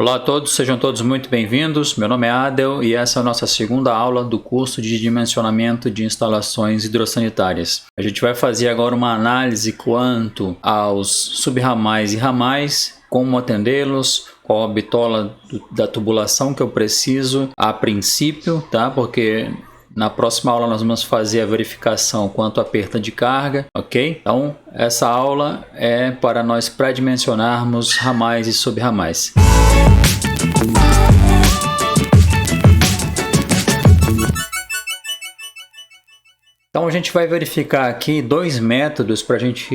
Olá a todos, sejam todos muito bem-vindos. Meu nome é Adel e essa é a nossa segunda aula do curso de dimensionamento de instalações hidrossanitárias. A gente vai fazer agora uma análise quanto aos subramais e ramais, como atendê-los, qual a bitola da tubulação que eu preciso a princípio, tá? Porque na próxima aula nós vamos fazer a verificação quanto à perda de carga, ok? Então, essa aula é para nós pré-dimensionarmos ramais e subramais. Então a gente vai verificar aqui dois métodos para a gente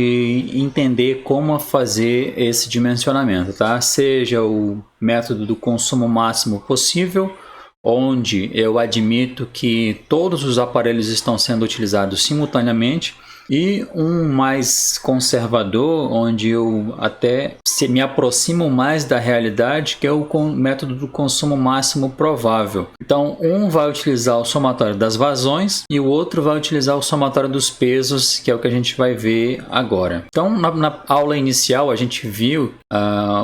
entender como fazer esse dimensionamento, tá? Seja o método do consumo máximo possível, onde eu admito que todos os aparelhos estão sendo utilizados simultaneamente, e um mais conservador, onde eu até me aproximo mais da realidade, que é o método do consumo máximo provável. Então, um vai utilizar o somatório das vazões e o outro vai utilizar o somatório dos pesos, que é o que a gente vai ver agora. Então, na aula inicial, a gente viu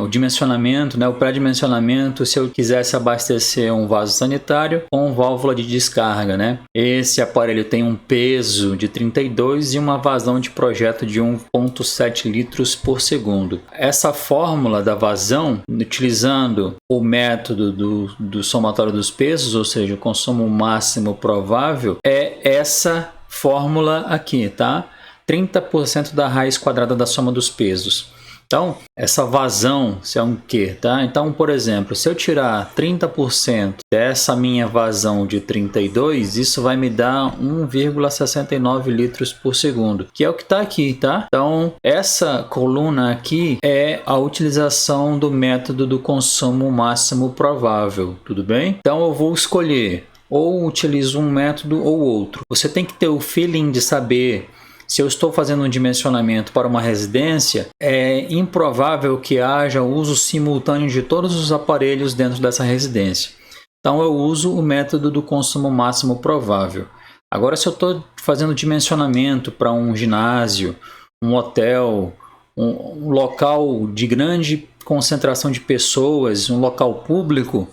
o dimensionamento, né, o pré-dimensionamento, se eu quisesse abastecer um vaso sanitário com válvula de descarga, né? Esse aparelho tem um peso de 32 e uma vazão de projeto de 1,7 litros por segundo. Essa fórmula da vazão, utilizando o método do somatório dos pesos, ou seja, o consumo máximo provável, é essa fórmula aqui, tá? 30% da raiz quadrada da soma dos pesos. Então, essa vazão, se é um quê, tá? Então, por exemplo, se eu tirar 30% dessa minha vazão de 32, isso vai me dar 1,69 litros por segundo, que é o que está aqui, tá? Então, essa coluna aqui é a utilização do método do consumo máximo provável, tudo bem? Então, eu vou escolher ou utilizo um método ou outro. Você tem que ter o feeling de saber. Se eu estou fazendo um dimensionamento para uma residência, é improvável que haja uso simultâneo de todos os aparelhos dentro dessa residência. Então eu uso o método do consumo máximo provável. Agora, se eu estou fazendo dimensionamento para um ginásio, um hotel, um local de grande concentração de pessoas, um local público,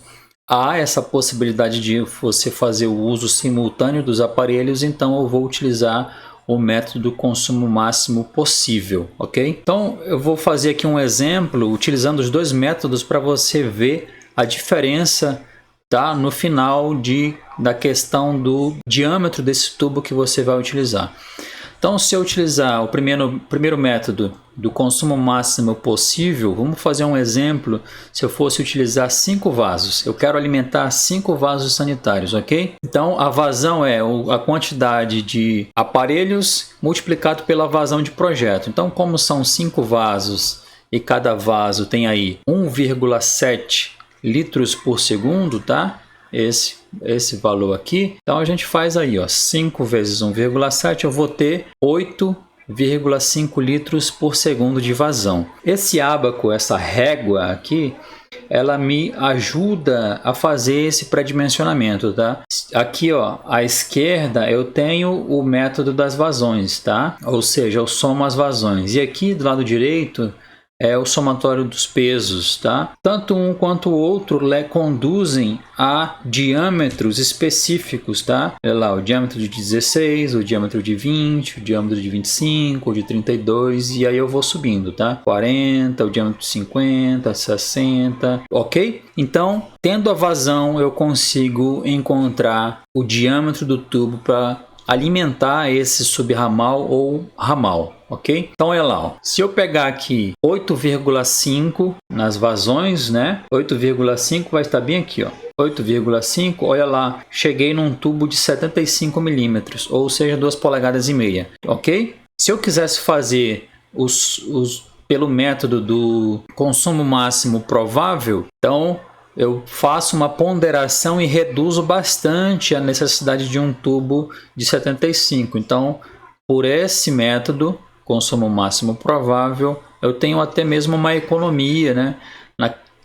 há essa possibilidade de você fazer o uso simultâneo dos aparelhos, então eu vou utilizar o método do consumo máximo possível, ok? Então eu vou fazer aqui um exemplo utilizando os dois métodos para você ver a diferença, tá? No final da questão do diâmetro desse tubo que você vai utilizar. Então, se eu utilizar o primeiro método do consumo máximo possível, vamos fazer um exemplo. Se eu fosse utilizar 5 vasos, eu quero alimentar 5 vasos sanitários, ok? Então, a vazão é a quantidade de aparelhos multiplicado pela vazão de projeto. Então, como são 5 vasos e cada vaso tem aí 1,7 litros por segundo, tá? Esse valor aqui. Então a gente faz aí, ó, 5 vezes 1,7, eu vou ter 8,5 litros por segundo de vazão. Esse ábaco, essa régua aqui, ela me ajuda a fazer esse pré-dimensionamento, tá? Aqui, ó, à esquerda eu tenho o método das vazões, tá? Ou seja, eu somo as vazões. E aqui do lado direito é o somatório dos pesos, tá? Tanto um quanto o outro conduzem a diâmetros específicos, tá? Olha lá, o diâmetro de 16, o diâmetro de 20, o diâmetro de 25, o de 32, e aí eu vou subindo, tá? 40, o diâmetro de 50, 60, ok? Então, tendo a vazão, eu consigo encontrar o diâmetro do tubo para alimentar esse subramal ou ramal, ok? Então olha lá, ó. Se eu pegar aqui 8,5 nas vazões, né? 8,5 vai estar bem aqui, ó. 8,5, olha lá, cheguei num tubo de 75 milímetros, ou seja, 2,5 polegadas, ok? Se eu quisesse fazer pelo método do consumo máximo provável, então eu faço uma ponderação e reduzo bastante a necessidade de um tubo de 75. Então, por esse método, consumo máximo provável, eu tenho até mesmo uma economia, né,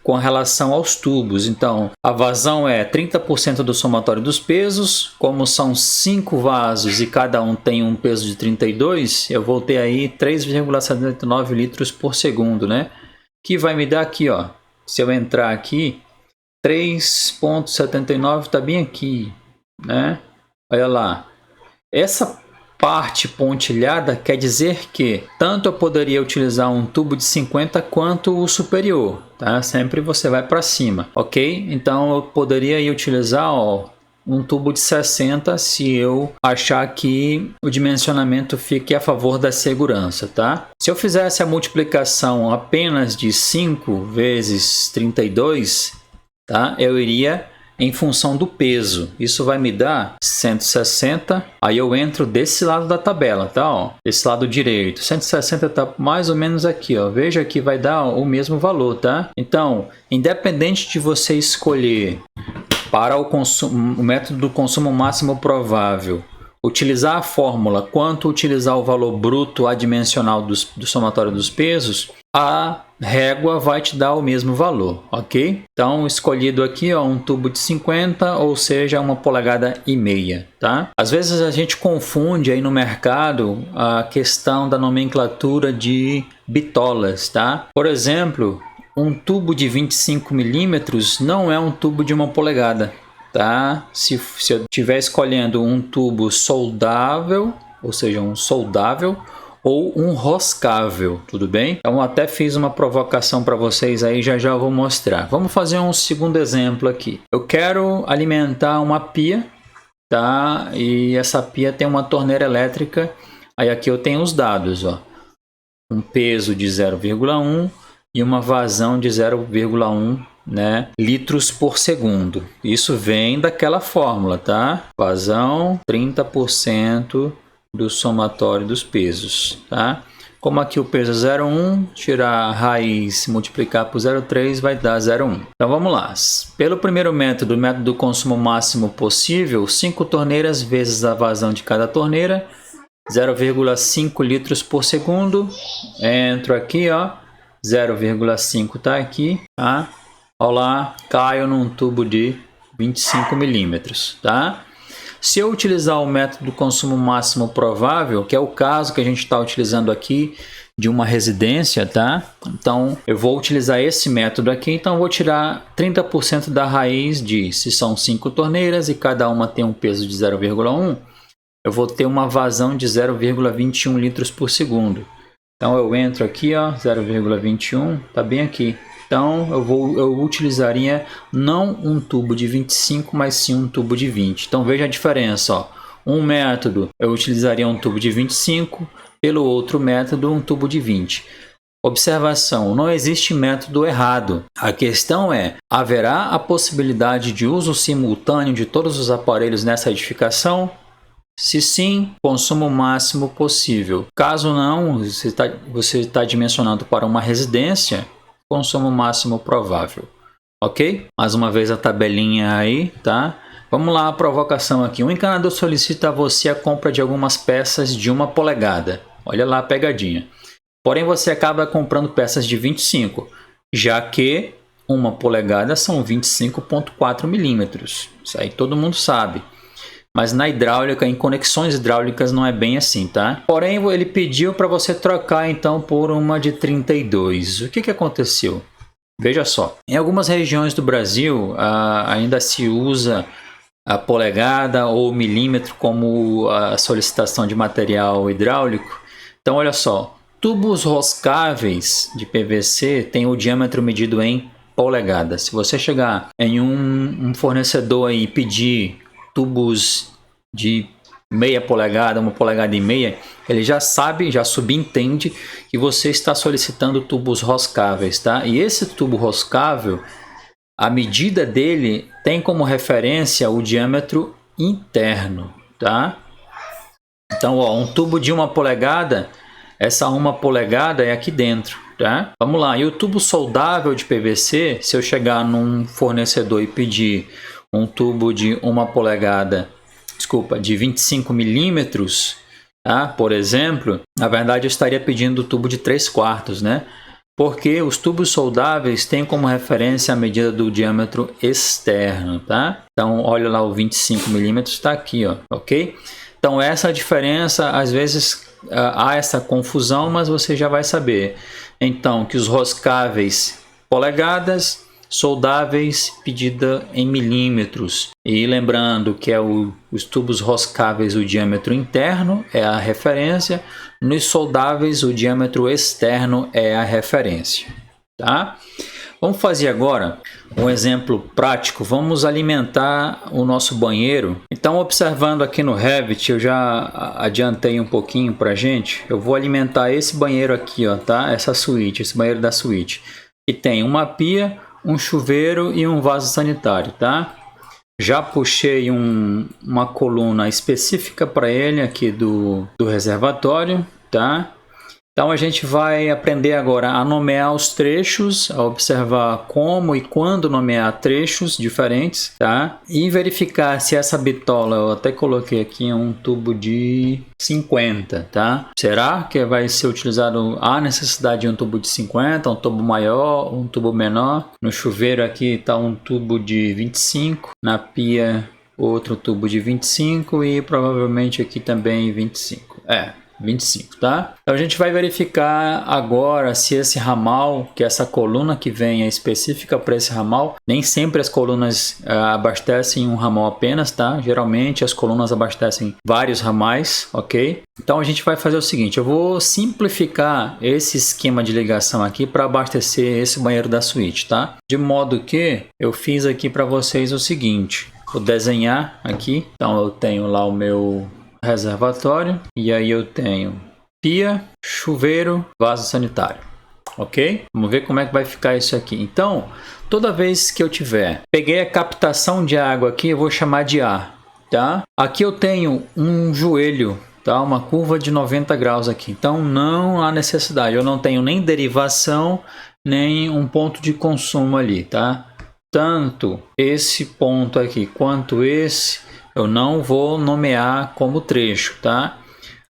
com relação aos tubos. Então, a vazão é 30% do somatório dos pesos. Como são 5 vasos e cada um tem um peso de 32, eu vou ter aí 3,79 litros por segundo, né? Que vai me dar aqui, ó, se eu entrar aqui, 3,79 está bem aqui, né? Olha lá. Essa parte pontilhada quer dizer que tanto eu poderia utilizar um tubo de 50 quanto o superior, tá? Sempre você vai para cima, ok? Então eu poderia utilizar, ó, um tubo de 60 se eu achar que o dimensionamento fique a favor da segurança, tá? Se eu fizesse a multiplicação apenas de 5 vezes 32, tá? Eu iria em função do peso. Isso vai me dar 160. Aí eu entro desse lado da tabela, tá? Ó, esse lado direito. 160 tá mais ou menos aqui, ó. Veja que vai dar o mesmo valor, tá? Então, independente de você escolher para o método do consumo máximo provável, utilizar a fórmula quanto utilizar o valor bruto adimensional do somatório dos pesos, a régua vai te dar o mesmo valor, ok? Então, escolhido aqui, ó, um tubo de 50, ou seja, 1,5 polegadas, tá? Às vezes a gente confunde aí no mercado a questão da nomenclatura de bitolas, tá? Por exemplo, um tubo de 25 milímetros não é um tubo de 1 polegada, tá? Se eu estiver escolhendo um tubo soldável, ou seja, um soldável, ou um roscável, tudo bem? Então até fiz uma provocação para vocês aí, já eu vou mostrar. Vamos fazer um segundo exemplo aqui. Eu quero alimentar uma pia, tá? E essa pia tem uma torneira elétrica. Aí aqui eu tenho os dados, ó. Um peso de 0,1 e uma vazão de 0,1, né, litros por segundo. Isso vem daquela fórmula, tá? Vazão 30% do somatório dos pesos, tá? Como aqui o peso é 0,1, tirar a raiz, multiplicar por 0,3 vai dar 0,1. Então vamos lá. Pelo primeiro método, o método do consumo máximo possível, 5 torneiras vezes a vazão de cada torneira, 0,5 litros por segundo. Entro aqui, ó, 0,5 tá aqui, tá? Olha lá, caio num tubo de 25 milímetros, tá? Se eu utilizar o método do consumo máximo provável, que é o caso que a gente está utilizando aqui de uma residência, tá? Então eu vou utilizar esse método aqui, então eu vou tirar 30% da raiz de, se são 5 torneiras e cada uma tem um peso de 0,1, eu vou ter uma vazão de 0,21 litros por segundo. Então eu entro aqui, ó, 0,21, tá bem aqui. Então eu utilizaria não um tubo de 25, mas sim um tubo de 20. Então veja a diferença, ó. Um método eu utilizaria um tubo de 25, pelo outro método um tubo de 20. Observação, não existe método errado. A questão é, haverá a possibilidade de uso simultâneo de todos os aparelhos nessa edificação? Se sim, consumo máximo possível. Caso não, você está dimensionando para uma residência, consumo máximo provável, ok? Mais uma vez a tabelinha aí, tá? Vamos lá, a provocação aqui. Um encanador solicita a você a compra de algumas peças de 1 polegada. Olha lá a pegadinha. Porém, você acaba comprando peças de 25, já que 1 polegada são 25,4 milímetros. Isso aí todo mundo sabe. Mas na hidráulica, em conexões hidráulicas, não é bem assim, tá? Porém, ele pediu para você trocar, então, por uma de 32. O que aconteceu? Veja só. Em algumas regiões do Brasil, ainda se usa a polegada ou milímetro como a solicitação de material hidráulico. Então, olha só. Tubos roscáveis de PVC têm o diâmetro medido em polegadas. Se você chegar em um fornecedor aí e pedir tubos de 0,5 polegada, 1,5 polegada, ele já sabe, já subentende que você está solicitando tubos roscáveis, tá? E esse tubo roscável, a medida dele tem como referência o diâmetro interno, tá? Então, ó, um tubo de 1 polegada, essa 1 polegada é aqui dentro, tá? Vamos lá, e o tubo soldável de PVC, se eu chegar num fornecedor e pedir um tubo de 1 polegada, desculpa, de 25 milímetros, tá? Por exemplo, na verdade eu estaria pedindo o tubo de 3/4, né? Porque os tubos soldáveis têm como referência a medida do diâmetro externo, tá? Então, olha lá, o 25 milímetros está aqui, ó, ok? Então, essa diferença, às vezes há essa confusão, mas você já vai saber. Então, que os roscáveis polegadas soldáveis pedida em milímetros. E lembrando que os tubos roscáveis, o diâmetro interno é a referência, nos soldáveis o diâmetro externo é a referência, tá? Vamos fazer agora um exemplo prático. Vamos alimentar o nosso banheiro. Então, observando aqui no Revit, eu já adiantei um pouquinho para a gente. Eu vou alimentar esse banheiro aqui, ó, tá? Essa suíte, esse banheiro da suíte, que tem uma pia, um chuveiro e um vaso sanitário, tá? Já puxei uma coluna específica para ele aqui do reservatório, tá? Então a gente vai aprender agora a nomear os trechos, a observar como e quando nomear trechos diferentes, tá? E verificar se essa bitola, eu até coloquei aqui um tubo de 50, tá? Será que vai ser utilizado a necessidade de um tubo de 50, um tubo maior, um tubo menor? No chuveiro aqui está um tubo de 25, na pia outro tubo de 25 e provavelmente aqui também 25. 25, tá? Então a gente vai verificar agora se esse ramal, que essa coluna que vem é específica para esse ramal. Nem sempre as colunas abastecem um ramal apenas, tá? Geralmente as colunas abastecem vários ramais, ok? Então a gente vai fazer o seguinte, eu vou simplificar esse esquema de ligação aqui para abastecer esse banheiro da suíte, tá? De modo que eu fiz aqui para vocês o seguinte, vou desenhar aqui, então eu tenho lá o meu reservatório e aí eu tenho pia, chuveiro, vaso sanitário, ok? Vamos ver como é que vai ficar isso aqui. Então, toda vez que eu peguei a captação de água aqui, eu vou chamar de A, tá? Aqui eu tenho um joelho, tá? Uma curva de 90 graus aqui, então não há necessidade, eu não tenho nem derivação, nem um ponto de consumo ali, tá? Tanto esse ponto aqui quanto esse eu não vou nomear como trecho, tá?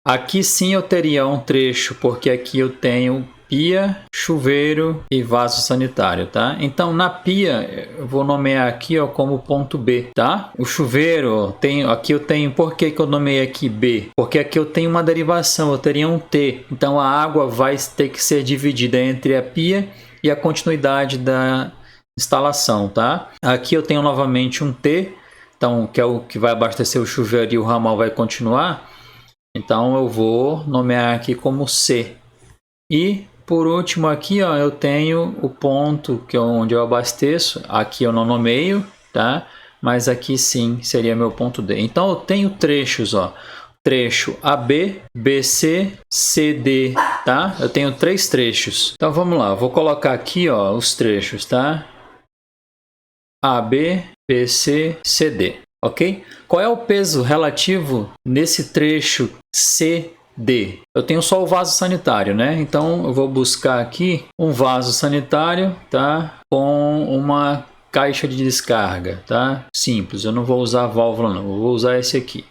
Aqui sim eu teria um trecho, porque aqui eu tenho pia, chuveiro e vaso sanitário, tá? Então na pia eu vou nomear aqui, ó, como ponto B, tá? O chuveiro, aqui eu tenho, por que eu nomeei aqui B? Porque aqui eu tenho uma derivação, eu teria um T. Então a água vai ter que ser dividida entre a pia e a continuidade da instalação, tá? Aqui eu tenho novamente um T, então, que é o que vai abastecer o chuveiro e o ramal vai continuar. Então, eu vou nomear aqui como C. E, por último, aqui ó, eu tenho o ponto que é onde eu abasteço. Aqui eu não nomeio, tá? Mas aqui sim seria meu ponto D. Então, eu tenho trechos, ó. Trecho AB, BC, CD, tá? Eu tenho 3 trechos. Então, vamos lá. Eu vou colocar aqui, ó, os trechos, tá? AB, BC, CD, ok? Qual é o peso relativo nesse trecho CD? Eu tenho só o vaso sanitário, né? Então eu vou buscar aqui um vaso sanitário, tá? Com uma caixa de descarga, tá? Simples, eu não vou usar a válvula não, eu vou usar esse aqui.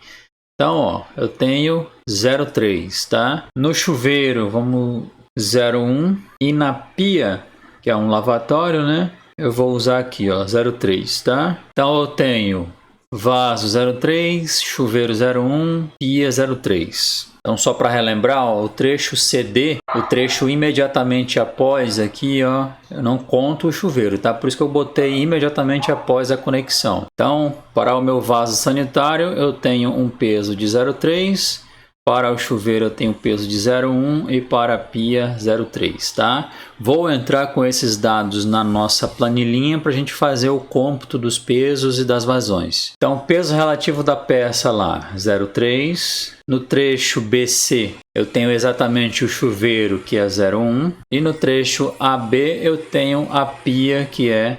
Então, ó, eu tenho 0,3, tá? No chuveiro, vamos 0,1 e na pia, que é um lavatório, né? Eu vou usar aqui, ó, 0,3, tá? Então eu tenho vaso 0,3, chuveiro 0,1, pia 0,3. Então só para relembrar, ó, o trecho CD, o trecho imediatamente após aqui, ó, eu não conto o chuveiro, tá? Por isso que eu botei imediatamente após a conexão. Então, para o meu vaso sanitário, eu tenho um peso de 0,3. Para o chuveiro eu tenho peso de 0,1 e para a pia 0,3, tá? Vou entrar com esses dados na nossa planilhinha para a gente fazer o cômputo dos pesos e das vazões. Então, peso relativo da peça lá, 0,3. No trecho BC eu tenho exatamente o chuveiro, que é 0,1. E no trecho AB eu tenho a pia, que é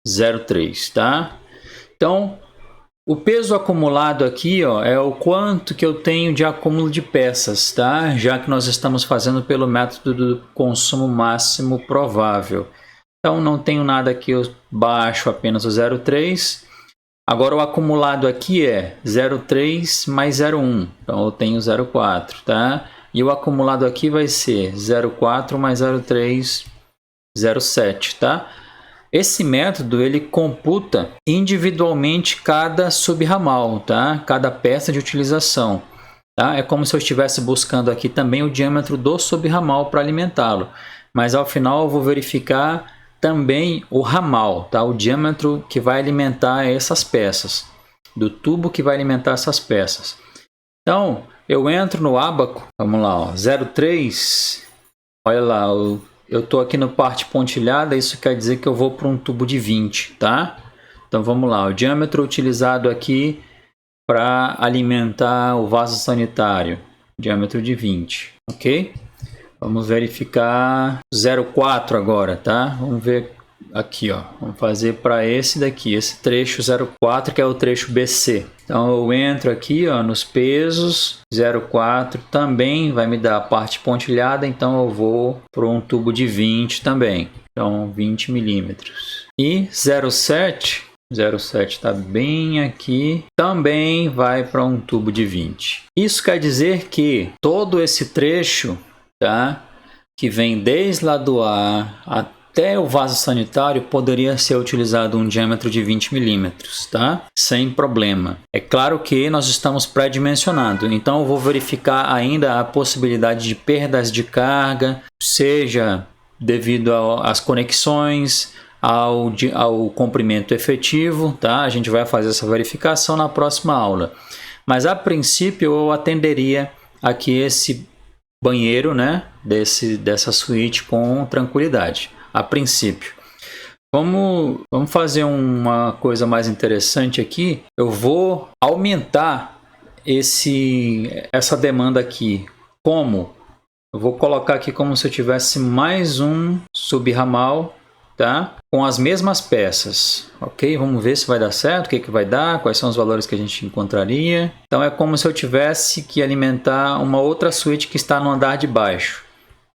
0,3, tá? Então, o peso acumulado aqui, ó, é o quanto que eu tenho de acúmulo de peças, tá? Já que nós estamos fazendo pelo método do consumo máximo provável. Então não tenho nada aqui, eu baixo apenas o 0,3. Agora o acumulado aqui é 0,3 mais 0,1. Então eu tenho 0,4, tá? E o acumulado aqui vai ser 0,4 mais 0,3, 0,7, tá? Esse método ele computa individualmente cada subramal, tá? Cada peça de utilização. Tá? É como se eu estivesse buscando aqui também o diâmetro do subramal para alimentá-lo. Mas ao final eu vou verificar também o ramal, tá? O diâmetro que vai alimentar essas peças, do tubo que vai alimentar essas peças. Então, eu entro no ábaco, vamos lá, ó, 0,3, olha lá, eu estou aqui no parte pontilhada, isso quer dizer que eu vou para um tubo de 20, tá? Então vamos lá, o diâmetro utilizado aqui para alimentar o vaso sanitário, diâmetro de 20, ok? Vamos verificar 0,4 agora, tá? Vamos ver aqui, ó. Vamos fazer para esse daqui, esse trecho 0,4, que é o trecho BC. Então eu entro aqui, ó, nos pesos, 0,4 também vai me dar a parte pontilhada, então eu vou para um tubo de 20 também. Então 20 milímetros. E 0,7 está bem aqui, também vai para um tubo de 20. Isso quer dizer que todo esse trecho, tá, que vem desde lá do A até o vaso sanitário, poderia ser utilizado um diâmetro de 20 milímetros, tá? Sem problema. É claro que nós estamos pré-dimensionando, então eu vou verificar ainda a possibilidade de perdas de carga, seja devido às conexões, ao comprimento efetivo, tá? A gente vai fazer essa verificação na próxima aula. Mas a princípio eu atenderia aqui esse banheiro, né, dessa suíte com tranquilidade, a princípio. Vamos fazer uma coisa mais interessante aqui. Eu vou aumentar essa demanda aqui. Como? Eu vou colocar aqui como se eu tivesse mais um subramal, tá? Com as mesmas peças, ok? Vamos ver se vai dar certo, o que vai dar, quais são os valores que a gente encontraria. Então é como se eu tivesse que alimentar uma outra suíte que está no andar de baixo,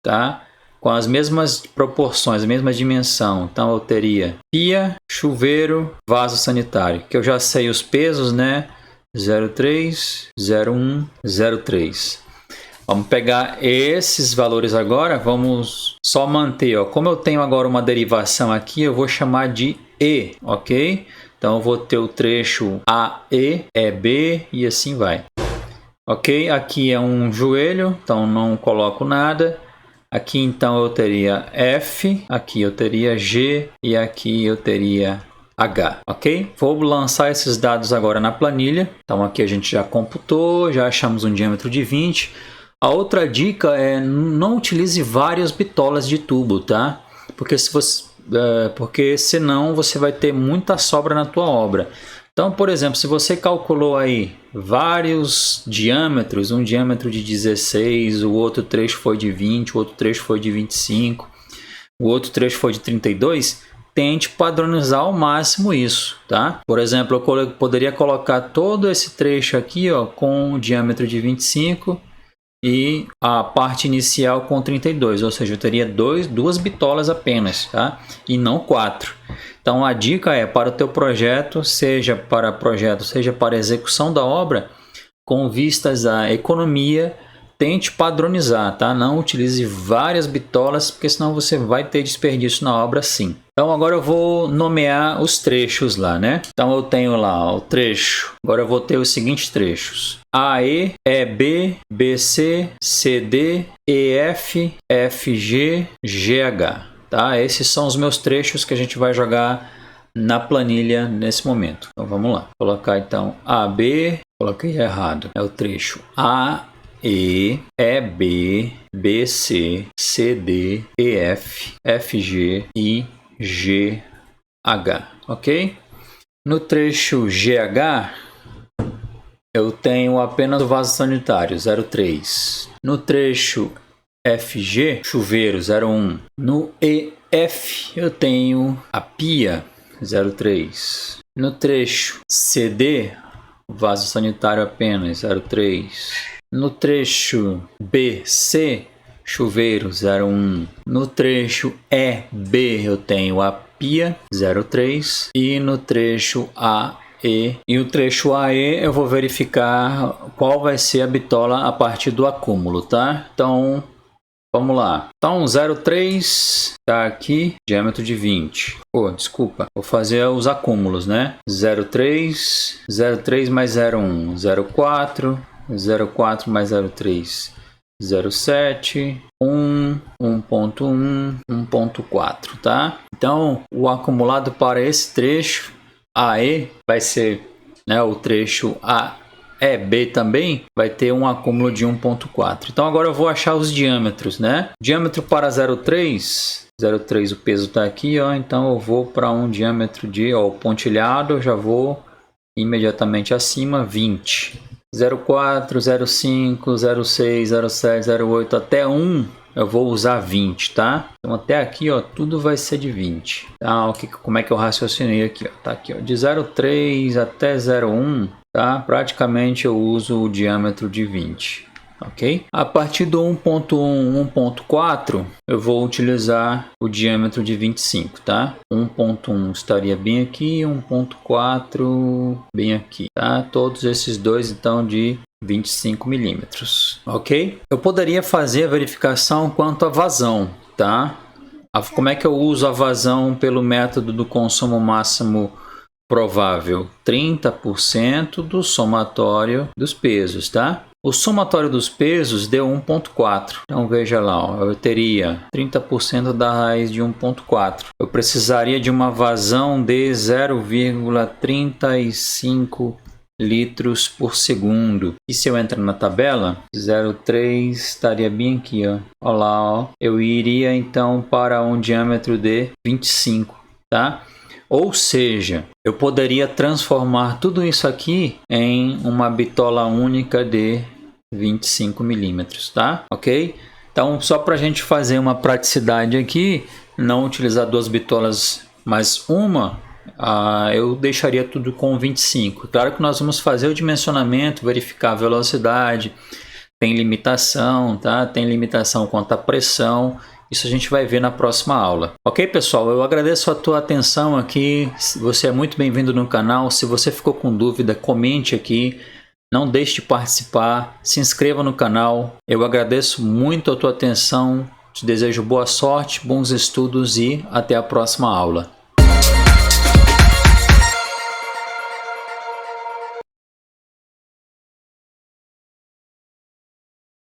tá? Com as mesmas proporções, a mesma dimensão. Então eu teria pia, chuveiro, vaso sanitário, que eu já sei os pesos, né? 0,3, 0,1, 0,3. Vamos pegar esses valores agora, vamos só manter, ó. Como eu tenho agora uma derivação aqui, eu vou chamar de E, ok? Então eu vou ter o trecho AE, EB e assim vai. Ok? Aqui é um joelho, então não coloco nada. Aqui então eu teria F, aqui eu teria G e aqui eu teria H, ok? Vou lançar esses dados agora na planilha. Então aqui a gente já computou, já achamos um diâmetro de 20. A outra dica é não utilize várias bitolas de tubo, tá? Porque senão você vai ter muita sobra na tua obra. Então, por exemplo, se você calculou aí vários diâmetros, um diâmetro de 16, o outro trecho foi de 20, o outro trecho foi de 25, o outro trecho foi de 32, tente padronizar ao máximo isso, tá? Por exemplo, eu poderia colocar todo esse trecho aqui, ó, com o diâmetro de 25 e a parte inicial com 32, ou seja, eu teria duas bitolas apenas, tá? E não 4. Então a dica é, para o teu projeto, seja para execução da obra, com vistas à economia, tente padronizar, tá? Não utilize várias bitolas, porque senão você vai ter desperdício na obra sim. Então agora eu vou nomear os trechos lá, né? Então eu tenho lá o trecho, agora eu vou ter os seguintes trechos: AE, EB, BC, CD, EF, FG, GH. Tá? Esses são os meus trechos que a gente vai jogar na planilha nesse momento. Então vamos lá. Vou colocar então AB, coloquei errado. É o trecho AE, EB, BC, CD, EF, FG e GH, ok? No trecho GH, eu tenho apenas o vaso sanitário, 0,3. No trecho FG, chuveiro, 0,1. No EF, eu tenho a pia, 0,3. No trecho CD, vaso sanitário apenas, 0,3. No trecho BC, chuveiro, 0,1. No trecho EB, eu tenho a pia, 0,3. E no trecho e o trecho AE eu vou verificar qual vai ser a bitola a partir do acúmulo, tá? Então, vamos lá. Então, 0,3 tá aqui, diâmetro de 20. Pô, desculpa, vou fazer os acúmulos, né? 0,3, 0,3 mais 0,1, 0,4, 0,4 mais 0,3, 0,7, 1, 1.1, 1.4, tá? Então, o acumulado para esse trecho AE vai ser, né, o trecho AEB também vai ter um acúmulo de 1,4. Então, agora eu vou achar os diâmetros, né? Diâmetro para 0,3, o peso está aqui, ó. Então, eu vou para um diâmetro de, ó, pontilhado, eu já vou imediatamente acima, 20. 0,4, 0,5, 0,6, 0,7, 0,8 até 1, eu vou usar 20, tá? Então até aqui, ó, tudo vai ser de 20. Tá? Como é que eu raciocinei aqui, ó? Tá aqui, ó, de 0,3 até 0,1, tá? Praticamente eu uso o diâmetro de 20. Ok? A partir do 1.1, 1.4, eu vou utilizar o diâmetro de 25, tá? 1.1 estaria bem aqui, 1.4 bem aqui, tá? Todos esses dois, então, de 25 milímetros, ok? Eu poderia fazer a verificação quanto à vazão, tá? Como é que eu uso a vazão pelo método do consumo máximo provável? 30% do somatório dos pesos, tá? O somatório dos pesos deu 1,4. Então veja lá, ó, eu teria 30% da raiz de 1,4. Eu precisaria de uma vazão de 0,35 litros por segundo. E se eu entrar na tabela, 0,3 estaria bem aqui, ó. Olha lá, ó. Eu iria então para um diâmetro de 25, tá? Ou seja, eu poderia transformar tudo isso aqui em uma bitola única de 25 milímetros, tá? Ok? Então, só para a gente fazer uma praticidade aqui, não utilizar duas bitolas, mas uma, eu deixaria tudo com 25. Claro que nós vamos fazer o dimensionamento, verificar a velocidade, tem limitação, tá? Tem limitação quanto à pressão. Isso a gente vai ver na próxima aula. Ok, pessoal? Eu agradeço a tua atenção aqui. Você é muito bem-vindo no canal. Se você ficou com dúvida, comente aqui. Não deixe de participar. Se inscreva no canal. Eu agradeço muito a tua atenção. Te desejo boa sorte, bons estudos e até a próxima aula.